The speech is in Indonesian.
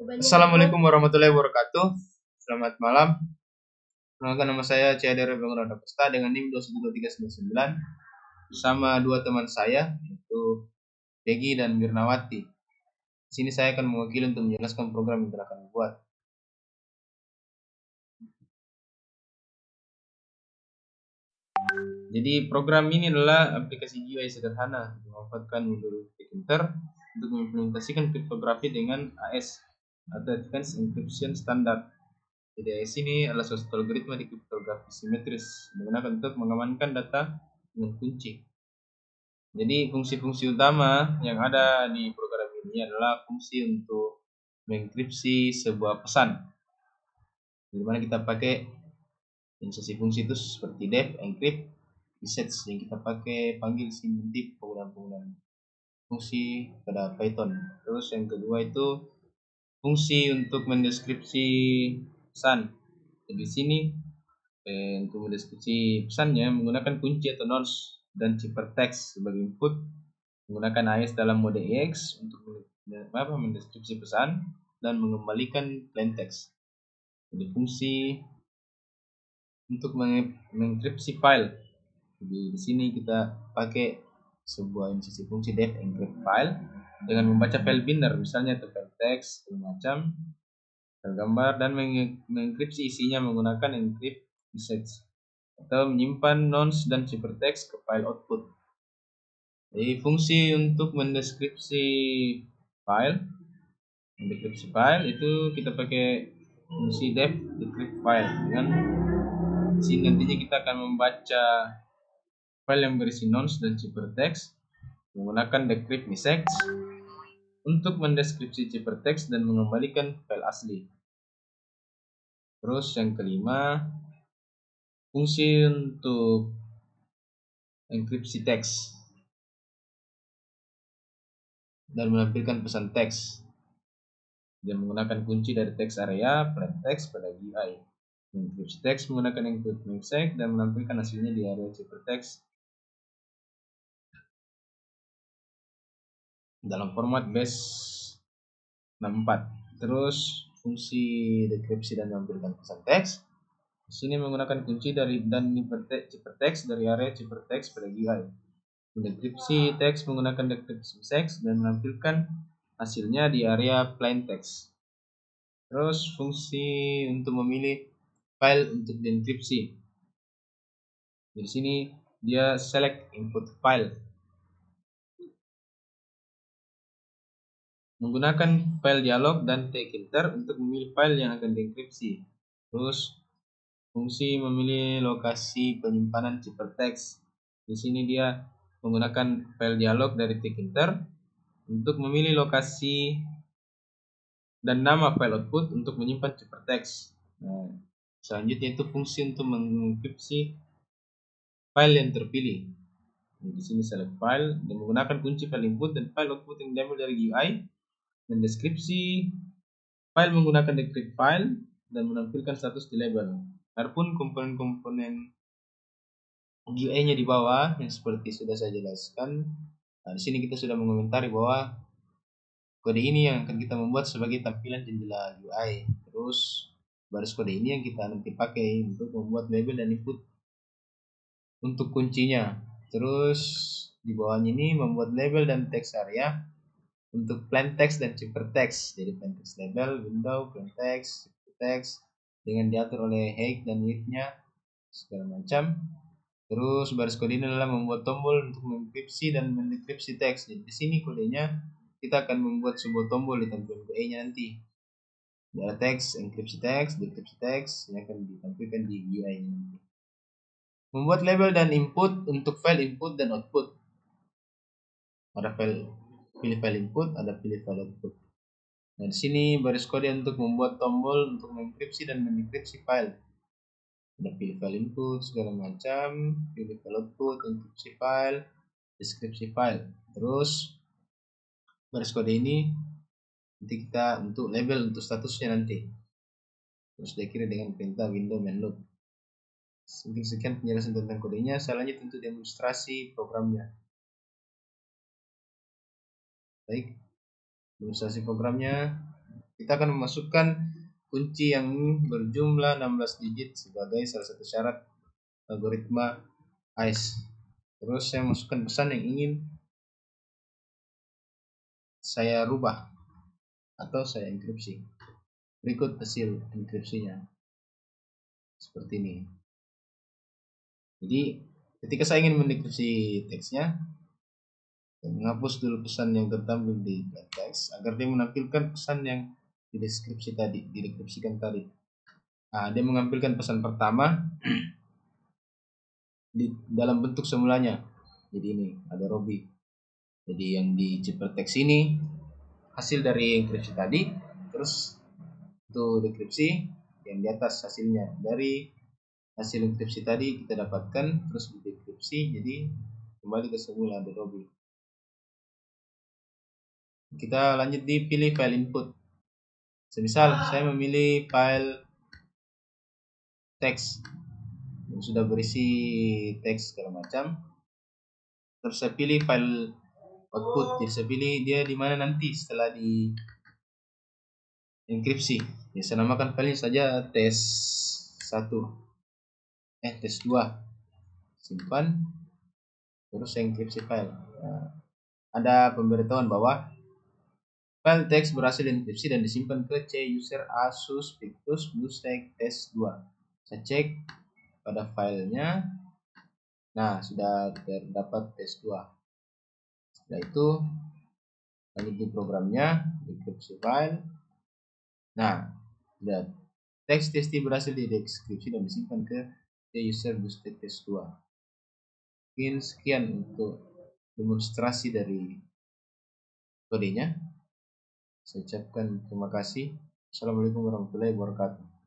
Assalamualaikum warahmatullahi wabarakatuh. Selamat malam. Perkenalkan, nama saya Ciadere Bangun Pesta dengan NIM 21239 bersama dua teman saya, yaitu Peggy dan Mirnawati. Di sini saya akan mewakili untuk menjelaskan program yang akan dibuat. Jadi program ini adalah aplikasi GUI sederhana memanfaatkan modul Tkinter untuk mengimplementasikan kriptografi dengan AES atau Advanced Encryption Standard. Jadi AES ini adalah suatu algoritma di kriptografi simetris digunakan untuk mengamankan data dengan kunci. Jadi fungsi-fungsi utama yang ada di program ini adalah fungsi untuk mengenkripsi sebuah pesan. Di mana kita pakai instansi fungsi itu seperti def, encrypt, message yang kita pakai panggil simultaneous penggunaan fungsi pada Python. Terus yang kedua itu fungsi untuk mendeskripsi pesan. Jadi di sini untuk mendeskripsi pesannya menggunakan kunci atau nonce dan ciphertext sebagai input, menggunakan AES dalam mode EX untuk mendeskripsi pesan dan mengembalikan plain text. Jadi fungsi untuk mengenkripsi file. Jadi di sini kita pakai sebuah instansi fungsi def encrypt file dengan membaca file binder, misalnya itu file teks, macam file gambar, dan mengenkripsi isinya menggunakan encrypt message atau menyimpan nonce dan ciphertext ke file output. Jadi fungsi untuk mendeskripsi file itu kita pakai fungsi def decrypt file. Dengan sini nantinya kita akan membaca file yang berisi nonce dan ciphertext menggunakan decrypt message untuk mendeskripsi ciphertext dan mengembalikan file asli. Terus yang kelima, fungsi untuk enkripsi teks dan menampilkan pesan teks dan menggunakan kunci dari teks area plain text pada GUI. Enkripsi teks menggunakan encrypt message dan menampilkan hasilnya di area ciphertext dalam format base64. Terus fungsi dekripsi dan menampilkan pesan teks. Di sini menggunakan kunci dari dan ciphertext dari area ciphertext pada GUI. Mendekripsi teks menggunakan decrypt message dan menampilkan hasilnya di area plain text. Terus fungsi untuk memilih file untuk dienkripsi. Di sini dia select input file. Menggunakan file dialog dan Tkinter untuk memilih file yang akan dienkripsi. Terus fungsi memilih lokasi penyimpanan ciphertext. Di sini dia menggunakan file dialog dari Tkinter untuk memilih lokasi dan nama file output untuk menyimpan ciphertext. Nah, selanjutnya itu fungsi untuk mengenkripsi file yang terpilih. Di sini select file dan menggunakan kunci file input dan file output yang diambil dari GUI, mendeskripsi file menggunakan decrypt file dan menampilkan status di label. Adapun komponen-komponen GUI-nya di bawah yang seperti sudah saya jelaskan. Nah, di sini kita sudah mengomentari bahwa kode ini yang akan kita membuat sebagai tampilan jendela UI. Terus baris kode ini yang kita nanti pakai untuk membuat label dan input untuk kuncinya. Terus di bawahnya ini membuat label dan text area untuk plain text dan ciphertext. Jadi plain text label, window, plain text, ciphertext dengan diatur oleh height dan width-nya segala macam. Terus baris kode ini adalah membuat tombol untuk mengenkripsi dan mendekripsi teks. Jadi di sini kodenya kita akan membuat sebuah tombol di tampilan GUI-nya nanti. Ada teks, enkripsi teks, dekripsi teks yang akan ditampilkan di GUI-nya nanti. Membuat label dan input untuk file input dan output. Ada pilih file input, ada pilih file output. Nah, di sini baris kode untuk membuat tombol untuk mengenkripsi dan mendekripsi file. Ada pilih file input segala macam, pilih file output, enkripsi file, deskripsi file. Terus baris kode ini nanti kita untuk label untuk statusnya nanti. Terus diakhiri dengan perintah window main loop. Mungkin sekian penjelasan tentang kodenya. Saya lanjut untuk demonstrasi programnya. Baik, demonstrasi programnya. Kita akan memasukkan kunci yang berjumlah 16 digit sebagai salah satu syarat algoritma AES. Terus saya masukkan pesan yang ingin saya rubah atau saya enkripsi. Berikut hasil enkripsinya seperti ini. Jadi ketika saya ingin mendekripsi teksnya, saya menghapus dulu pesan yang tertampil di teks agar dia menampilkan pesan yang dideskripsikan tadi. Nah, dia mengambilkan pesan pertama di dalam bentuk semulanya. Jadi ini ada Robi. Jadi yang di teks ini hasil dari enkripsi tadi, terus untuk dekripsi yang di atas hasilnya dari hasil enkripsi tadi kita dapatkan, terus di dekripsi jadi kembali ke semula ada Robi. Kita lanjut di pilih file input. Semisal saya memilih file teks yang sudah berisi teks segala macam, terus saya pilih file output. Jadi saya pilih dia di mana nanti setelah di enkripsi. Ya, saya namakan filenya saja tes1 tes2, simpan, terus saya enkripsi file. Nah, ada pemberitahuan bahwa file teks berhasil enkripsi dan disimpan ke C user Asus Victus BlueStack test 2. Saya cek pada filenya. Nah, sudah terdapat test 2. Setelah itu lanjut di programnya, enkripsi file. Nah, sudah teks test berhasil dideskripsi dan disimpan ke C user BlueStack test 2. Mungkin sekian untuk demonstrasi dari kodenya. Saya ucapkan terima kasih. Assalamualaikum warahmatullahi wabarakatuh.